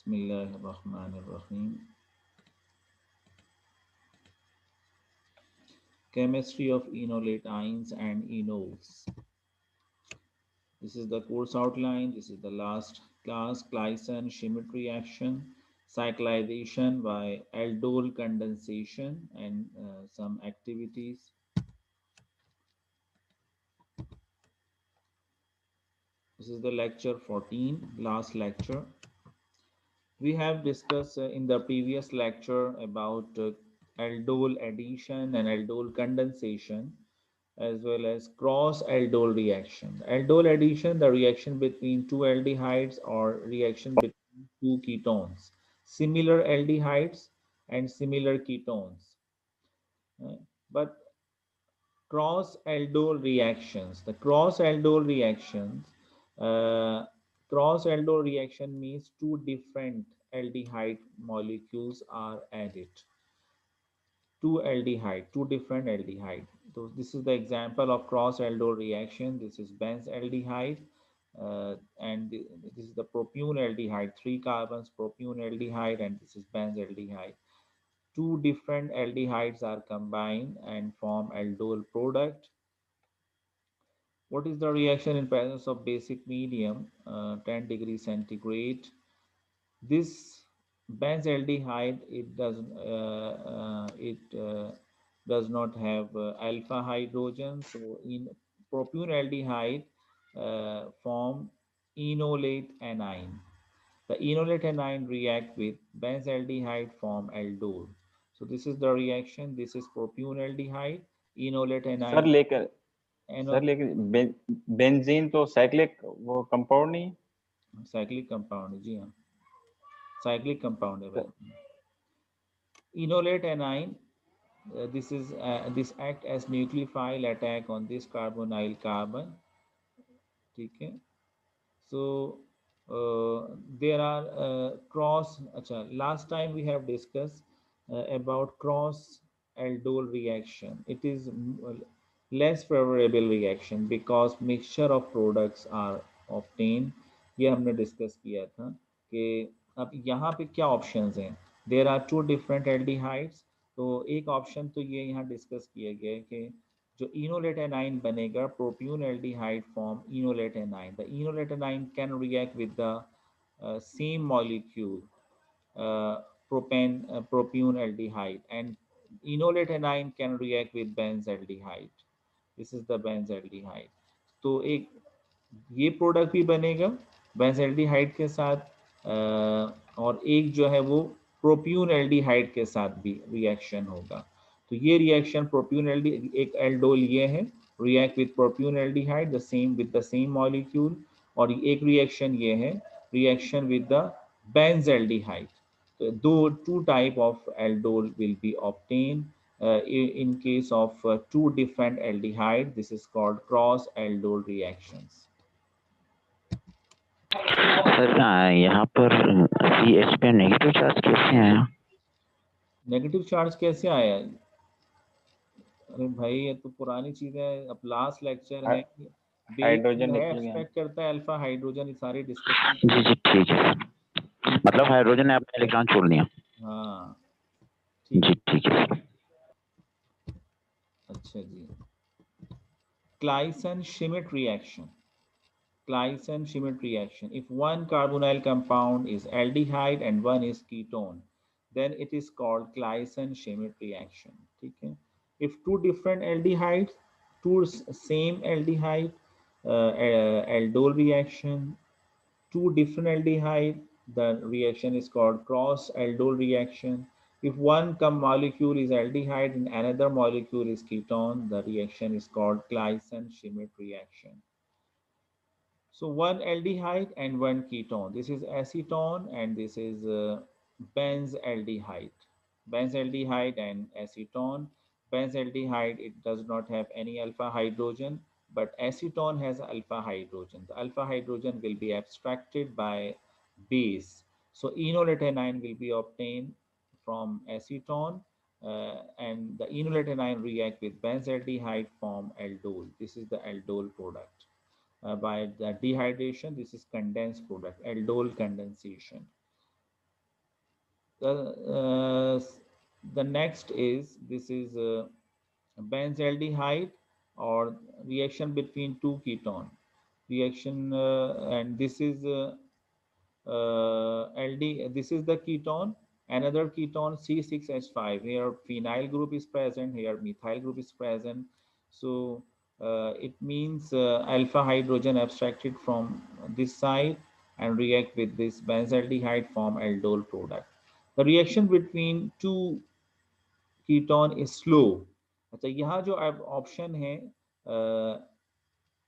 Bismillahirrahmanirrahim. Chemistry of enolate ions and enols. This is the course outline. This is the last class. Claisen Schmidt reaction, cyclization by aldol condensation, and some activities. This is the lecture 14, last lecture. We have discussed in the previous lecture about aldol addition and aldol condensation, as well as cross aldol reaction. Aldol addition, the reaction between two aldehydes or reaction between two ketones, similar aldehydes and similar ketones. Uh, but cross aldol reactions, the uh, cross aldol reaction means two different aldehyde molecules are added, two different aldehyde. So this is the example of cross aldol reaction. This is benz aldehyde, and this is the propune aldehyde, three carbons propune aldehyde, and this is benz aldehyde. Two different aldehydes are combined and form aldol product. What is the reaction in presence of basic medium, 10 degrees centigrade? This benzaldehyde, it does not have alpha hydrogen. So in propune aldehyde form enolate anion. The enolate anion react with benzaldehyde form aldol. So this is the reaction. This is propune aldehyde, enolate sir anion, लेकर and sir लेकिन benzene तो cyclic वो compound नहीं cyclic compound. जी हाँ, cyclic compound है है? भाई. Enolate anion, this act as nucleophile attack on this carbonyl carbon. ठीक है. So there are cross. अच्छा, last time we have discussed about cross aldol reaction. It is less favorable reaction because mixture of products are obtained. ये हमने discuss किया था कि अब यहाँ पे क्या ऑप्शंस हैं. There are two different aldehydes. तो एक ऑप्शन तो ये यहाँ डिस्कस किया गया है कि जो इनोलेट एनाइन बनेगा, propion aldehyde form enolate anion. The enolate anion can react with the same molecule, propune aldehyde, and enolate anion can react with benzaldehyde. This is the benzaldehyde. तो एक ये प्रोडक्ट भी बनेगा बेंजल्डिहाइड के साथ, और एक जो है वो प्रोप्यून एल्डिहाइड के साथ भी रिएक्शन होगा. तो ये रिएक्शन प्रोप्यून एल्डी, एक एल्डोल ये है, react with propion aldehyde the same with the same molecule. और एक रिएक्शन ये है, रिएक्शन विद द बेंजल्डिहाइड. तो दो two type of aldol will be obtained in case of two different aldehyde. This is called cross aldol reactions. Sir यहाँ पर C H पे negative charge कैसे आया? नेगेटिव चार्ज कैसे आया? अरे भाई ये तो पुरानी चीज है. अब लास्ट लेक्चर है, बेस हाइड्रोजन है, निकल गया एक्सपेक्ट करता है अल्फा हाइड्रोजन, ये सारी डिस्कशन. जी जी ठीक है. मतलब हाइड्रोजन ने अपने इलेक्ट्रॉन छोड़ दिया. हाँ जी ठीक है सर. अच्छा जी. Claisen Schmidt reaction. Claisen Schmidt reaction. If one carbonyl compound is aldehyde and one is ketone, then it is called Claisen Schmidt reaction. Okay? If two different aldehydes, two same aldehyde, aldol reaction, two different aldehyde, the reaction is called cross aldol reaction. If one molecule is aldehyde and another molecule is ketone, the reaction is called Claisen Schmidt reaction. So one aldehyde and one ketone. This is acetone and this is benzaldehyde. Benzaldehyde and acetone. Benzaldehyde, it does not have any alpha hydrogen, but acetone has alpha hydrogen. The alpha hydrogen will be abstracted by base. So enolate anion will be obtained from acetone, and the enolate anion react with benzaldehyde form aldol. This is the aldol product. By the dehydration, this is condensed product, aldol condensation. The, the next is, this is benzaldehyde or reaction between two ketone reaction, and this is LD, this is the ketone, another ketone C6H5. Here phenyl group is present, here methyl group is present. So it means alpha hydrogen abstracted from this side and react with this benzaldehyde form aldol product. The reaction between two ketone is slow. अच्छा, यहाँ जो अब option है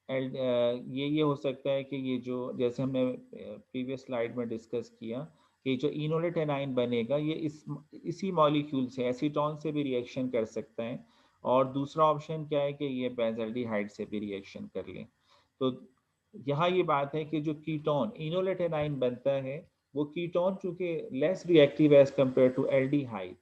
ये हो सकता है कि ये जो, जैसे हमने प्रीवियस स्लाइड में डिस्कस किया कि जो इनोलेट एनाइन बनेगा ये इसी मॉलिक्यूल से, एसीटोन से भी रिएक्शन कर सकता है, और दूसरा ऑप्शन क्या है कि ये बेंजल्डिहाइड से भी रिएक्शन कर लें। तो यहाँ ये बात है कि जो कीटोन इनोलेट एनाइन बनता है वो कीटोन चूंकि less reactive as compare to aldehyde,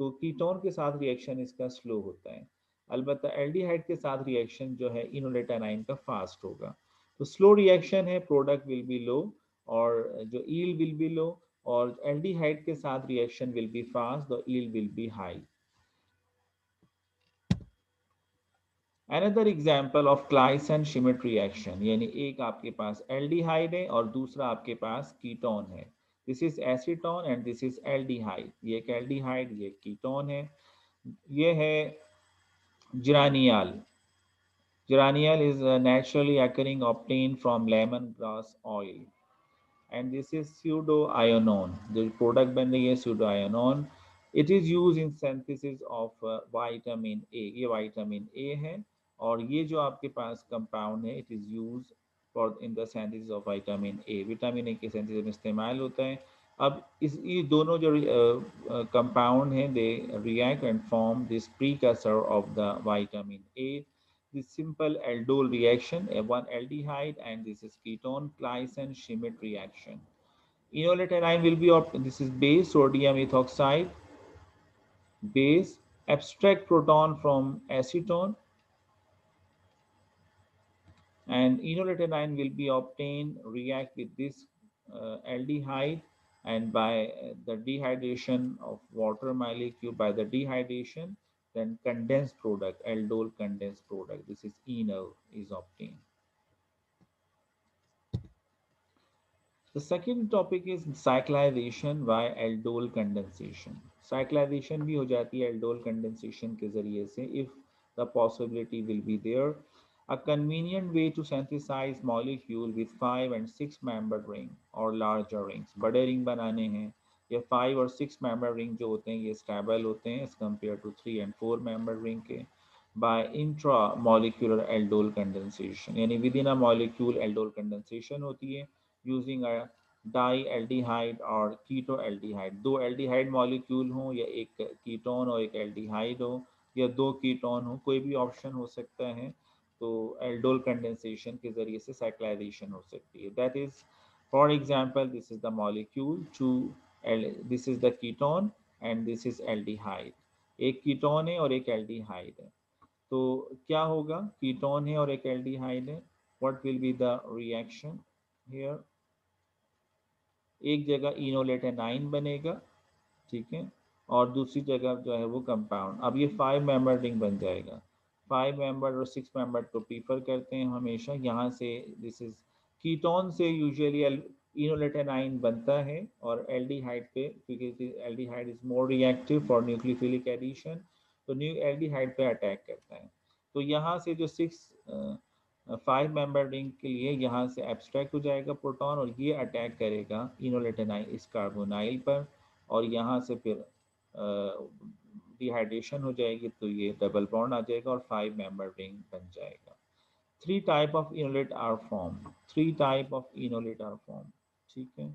तो कीटोन के साथ रिएक्शन इसका स्लो होता है। अलबत्ता एल्डिहाइड के साथ रिएक्शन जो है इनोलेट एनाइन का फास्ट होगा। तो स्लो रिएक्शन है, प्रोडक्ट विल बी लो और जो ईल्ड विल बी लो, और एल्डिहाइड के साथ reaction will be fast, the yield will be high. Another example of Claisen Schmidt reaction, यानी एक आपके पास एल्डिहाइड है और दूसरा आपके पास कीटोन है। This is acetone and this is aldehyde. ये एक एल्डिहाइड, ये कीटोन है। ये है geraniol. Geraniol is naturally occurring obtained from lemongrass oil. And this is pseudoionone. The product बन रही है pseudoionone. It is used in synthesis of vitamin A. ये vitamin A है, और ये जो आपके पास compound है, it is used for in the synthesis of vitamin A. Vitamin A के synthesis में इस्तेमाल होता है। अब ये दोनों जो compound हैं, they react and form this precursor of the vitamin A. This simple aldol reaction, one aldehyde, and this is ketone Claisen Schmidt reaction. Enolate anion will be of, this is base sodium ethoxide, base, abstract proton from acetone, and enolate anion will be obtained, react with this aldehyde, and by the dehydration of water molecule, by the dehydration, then condensed product, aldol condensed product, this is enol, is obtained. The second topic is cyclization by aldol condensation. Cyclization भी हो जाती है aldol condensation के जरिए से, if the possibility will be there. A convenient way to synthesize molecule with 5 and 6 membered ring or larger rings. बड़े ring बनाने हैं, ये 5 और 6 membered ring जो होते हैं ये stable होते हैं as compared to 3 and 4 membered ring के, by intramolecular aldol condensation, यानी within a molecule aldol condensation होती है using a डाईएल्डिहाइड और कीटोएल्डिहाइड। दो एल्डिहाइड मॉलिक्यूल हो, या एक कीटोन और एक एल्डिहाइड हो, या दो कीटोन हो, कोई भी ऑप्शन हो सकता है। तो एल्डोल कंडेंसेशन के जरिए से साइक्लाइजेशन हो सकती है। That is, for example, this is the molecule two, this is the ketone and this is aldehyde. एक कीटोन है और एक एल्डिहाइड है। तो क्या होगा, कीटोन है और एक एल्डिहाइड है, what will be the reaction here? एक जगह इनोलेट एनाइन बनेगा, ठीक है, और दूसरी जगह जो है वो कंपाउंड। अब ये 5 मेंबर रिंग बन जाएगा। 5 मेंबर और 6 मेंबर को प्रीफर करते हैं हमेशा। यहाँ से दिस इज कीटोन से यूजुअली इनोलेट एनाइन बनता है, और एल्डिहाइड पे, क्योंकि aldehyde is more reactive for nucleophilic addition, तो न्यू एल्डिहाइड पे अटैक करता है। तो यहाँ से जो 6 5 मेंबर रिंग के लिए यहाँ से एब्स्ट्रैक्ट हो जाएगा प्रोटॉन, और ये अटैक करेगा इनोलेट एनाइन इस कार्बोनाइल पर, और यहाँ से फिर डिहाइड्रेशन हो जाएगी, तो ये डबल बॉन्ड आ जाएगा और 5 मेंबर रिंग बन जाएगा। 3 type of enolate are form, 3 type of enolate are form, ठीक है।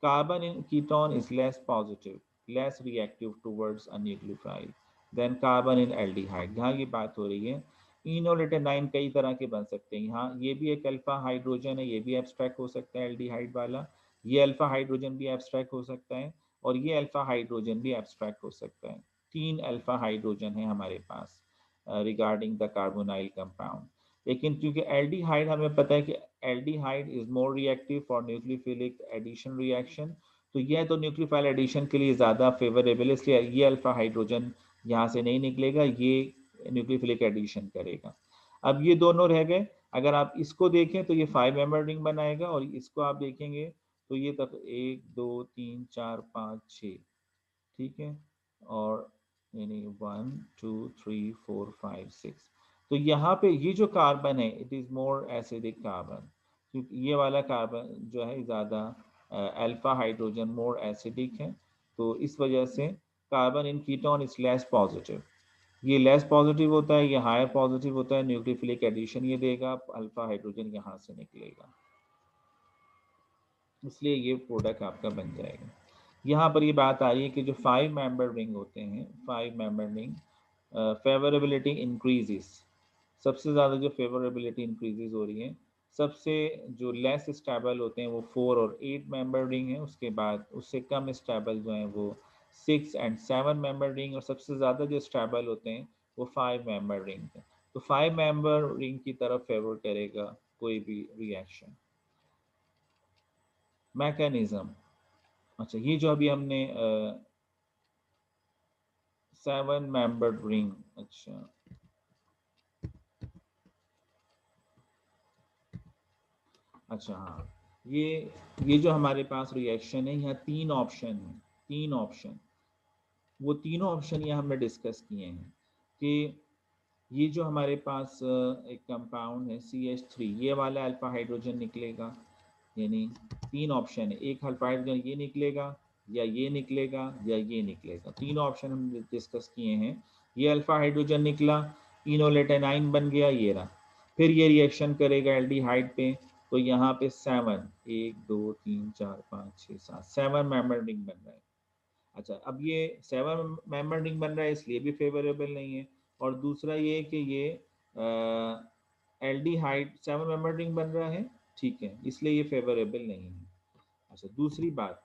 Carbon in ketone is less positive, less reactive towards a nucleophile than carbon in aldehyde. यहाँ ये बात हो रही है। इनोलेट एनाइन कई तरह के बन सकते हैं। यहाँ ये भी एक अल्फा हाइड्रोजन है, ये भी एब्स्ट्रैक्ट हो सकता है एल्डिहाइड वाला। ये अल्फा हाइड्रोजन भी एब्स्ट्रैक्ट हो सकता है, और ये अल्फा हाइड्रोजन भी एब्स्ट्रैक्ट हो सकता है। 3 अल्फा हाइड्रोजन है हमारे पास रिगार्डिंग द कार्बोनाइल कंपाउंड। लेकिन क्योंकि एल्डिहाइड हमें पता है कि aldehyde is more reactive for nucleophilic addition reaction, तो यह तो न्यूक्लियोफाइल एडिशन के लिए ज़्यादा फेवरेबल है, इसलिए ये अल्फा हाइड्रोजन यहाँ से नहीं निकलेगा, ये न्यूक्लियोफिलिक एडिशन करेगा। अब ये दोनों रह गए। अगर आप इसको देखें तो ये 5 मेंबर रिंग बनाएगा, और इसको आप देखेंगे तो ये तक 1 2 3 4 5 6, ठीक है, और यानी 1 2 3 4 5 6। तो यहाँ पे ये जो कार्बन है it is more acidic carbon, क्योंकि ये वाला कार्बन जो है ज़्यादा अल्फा हाइड्रोजन मोर एसिडिक है, तो इस वजह से carbon in ketone is less positive. ये लेस पॉजिटिव होता है, ये हायर पॉजिटिव होता है, न्यूक्लियोफिलिक एडिशन ये देगा, अल्फा हाइड्रोजन यहाँ से निकलेगा, इसलिए ये प्रोडक्ट आपका बन जाएगा। यहाँ पर ये बात आ रही है कि जो 5 मेंबर रिंग होते हैं, 5 मेंबर रिंग फेवरेबिलिटी इंक्रीजेस, सबसे ज़्यादा जो फेवरेबिलिटी इंक्रीजेस हो रही है, सबसे जो लेस स्टेबल होते हैं वो 4 और 8 मेंबर रिंग है, उसके बाद उससे कम स्टेबल जो हैं वो 6 एंड 7 मेंबर रिंग, और सबसे ज़्यादा जो स्टेबल होते हैं वो 5 मेंबर रिंग है। तो 5 मेंबर रिंग की तरफ फेवर करेगा कोई भी रिएक्शन। मैकेनिज्म, अच्छा ये जो अभी हमने 7 मेंबर्ड रिंग, अच्छा अच्छा हाँ, ये जो हमारे पास रिएक्शन है, यहाँ 3 ऑप्शन है, 3 ऑप्शन, वो तीनों ऑप्शन यहाँ हमने डिस्कस किए हैं कि ये जो हमारे पास एक कंपाउंड है CH3, ये वाला अल्फा हाइड्रोजन निकलेगा, यानी 3 ऑप्शन है, एक अल्फा हाइड्रोजन ये निकलेगा, या ये निकलेगा, या ये निकलेगा, तीनों ऑप्शन हम डिस्कस किए हैं। ये अल्फा हाइड्रोजन निकला, इनोलेट एनाइन बन गया, ये रहा, फिर ये रिएक्शन करेगा एल्डिहाइड पे, तो यहाँ पे 7 1 2 3 4 5 6 7 7 मेंबर रिंग बन रहा है। अच्छा, अब ये 7 मेंबर रिंग बन रहा है इसलिए भी फेवरेबल नहीं है, और दूसरा ये कि ये एल्डिहाइड 7 मेंबर रिंग बन रहा है, ठीक है, इसलिए ये फेवरेबल नहीं है। अच्छा, दूसरी बात,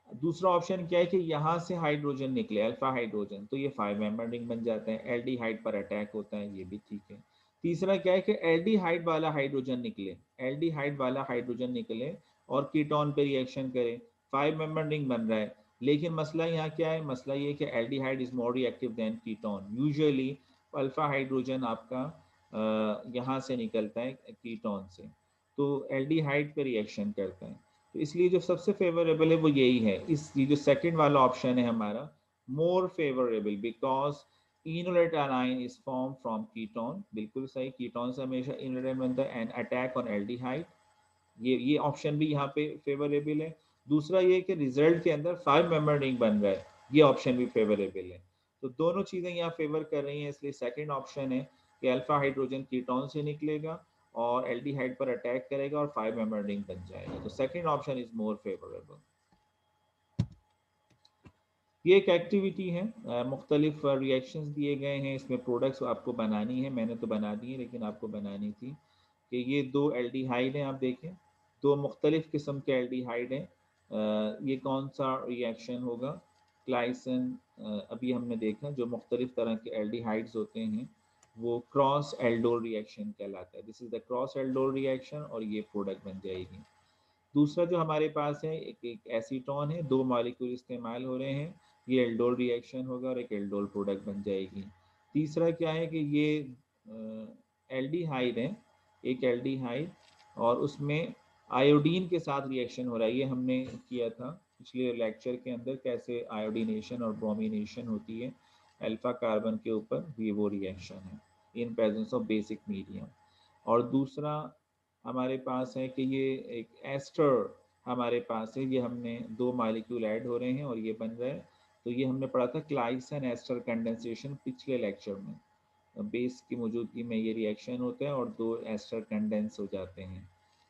दूसरा ऑप्शन क्या है कि यहाँ से हाइड्रोजन निकले अल्फा हाइड्रोजन, तो ये 5 मेंबर रिंग बन जाते हैं, एल्डिहाइड पर अटैक होता है, ये भी ठीक है। तीसरा क्या है कि एल्डिहाइड वाला हाइड्रोजन निकले, एल्डिहाइड वाला हाइड्रोजन निकले और कीटोन पे रिएक्शन करे, 5 मेंबर रिंग बन रहा है, लेकिन मसला यहाँ क्या है, मसला ये कि aldehyde is more reactive than ketone. Usually alpha hydrogen आपका यहाँ से निकलता है कीटोन से, तो एल्डिहाइड पे रिएक्शन करता है, तो इसलिए जो सबसे फेवरेबल है वो यही है। इस ये जो सेकंड वाला ऑप्शन है हमारा more favourable, because enolate A9 is form from ketone, बिल्कुल सही, कीटोन से हमेशा इनोलेट बनता है, एंड अटैक ऑन एल्डिहाइड, ये ऑप्शन भी यहाँ पे फेवरेबल है। दूसरा ये कि रिजल्ट के अंदर 5 मेंबर रिंग बन रहा है, ये ऑप्शन भी फेवरेबल है। तो दोनों चीज़ें यहाँ फेवर कर रही हैं, इसलिए सेकंड ऑप्शन है कि अल्फा हाइड्रोजन कीटोन से निकलेगा और एल्डिहाइड पर अटैक करेगा और 5 मेंबर रिंग बन जाएगा, तो second option is more favourable. ये एक एक्टिविटी है, मुख्तलिफ रिएक्शंस दिए गए हैं, इसमें प्रोडक्ट्स आपको बनानी है, मैंने तो बना दी है लेकिन आपको बनानी थी, कि ये 2 एल्डिहाइड हैं, आप देखें 2 मुख्तलिफ किस्म के एल्डिहाइड हैं, ये कौन सा रिएक्शन होगा, क्लाइसन, अभी हमने देखा जो मुख्तलिफ तरह के एल्डिहाइड्स होते हैं वो क्रॉस एल्डोल रिएक्शन कहलाता है, this is the cross aldol reaction, और ये प्रोडक्ट बन जाएगी। दूसरा जो हमारे पास है एक एसीटोन है, 2 मॉलिक्यूल इस्तेमाल हो रहे हैं, ये एल्डोल रिएक्शन होगा और एक एल्डोल प्रोडक्ट बन जाएगी। तीसरा क्या है कि ये एल्डिहाइड है, एक एल्डिहाइड, और उसमें आयोडीन के साथ रिएक्शन हो रहा है, ये हमने किया था पिछले लेक्चर के अंदर, कैसे आयोडीनेशन और ब्रोमिनेशन होती है अल्फा कार्बन के ऊपर, ये वो रिएक्शन है in presence of basic medium. और दूसरा हमारे पास है कि ये एक एस्टर हमारे पास है, ये हमने 2 मॉलिक्यूल ऐड हो रहे हैं और ये बन रहा है, तो ये हमने पढ़ा था क्लाइसन एस्टर कंडेंसेशन पिछले लेक्चर में, बेस की मौजूदगी में ये रिएक्शन होता है और 2 एस्टर कंडेंस हो जाते हैं।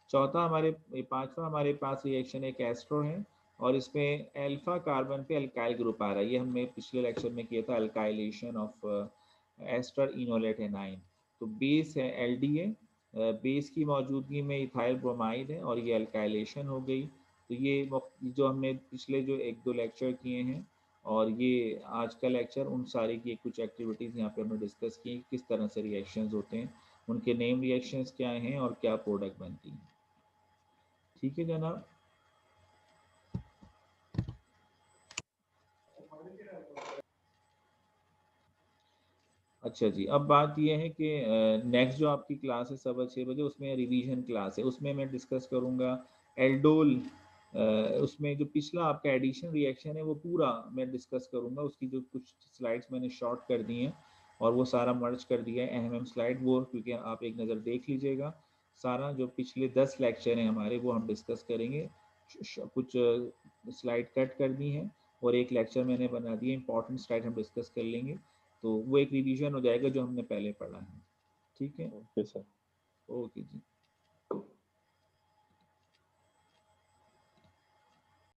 चौथा हमारे, पांचवा हमारे पास रिएक्शन एक एस्ट्रो है, और इसमें अल्फा कार्बन पे अल्काइल ग्रुप आ रहा है, ये हमने पिछले लेक्चर में किया था, alkylation of ester enolate anion. तो बेस है एलडीए, बेस की मौजूदगी में इथाइल ब्रोमाइड है और ये अल्काइलेशन हो गई। तो ये जो हमने पिछले जो 1-2 लेक्चर किए हैं और ये आज का लेक्चर, उन सारी की कुछ एक्टिविटीज़ यहाँ पे हमने डिस्कस की, किस तरह से रिएक्शंस होते हैं, उनके नेम रिएक्शंस क्या हैं और क्या प्रोडक्ट बनती हैं। ठीक है जनाब। अच्छा जी, अब बात यह है कि नेक्स्ट जो आपकी क्लास है 6:15 उसमें रिवीजन क्लास है, उसमें मैं डिस्कस करूँगा एल्डोल। उसमें जो पिछला आपका एडिशन रिएक्शन है वो पूरा मैं डिस्कस करूँगा, उसकी जो कुछ स्लाइड्स मैंने शॉर्ट कर दी हैं और वो सारा मर्ज कर दिया है अहम स्लाइड, वो क्योंकि आप एक नज़र देख लीजिएगा। सारा जो पिछले 10 लेक्चर हैं हमारे वो हम डिस्कस करेंगे। कुछ स्लाइड कट कर दी हैं और एक लेक्चर मैंने बना दिया, इंपॉर्टेंट स्लाइड हम डिस्कस कर लेंगे, तो वो एक रिवीजन हो जाएगा जो हमने पहले पढ़ा है। ठीक है, ओके सर। ओके जी।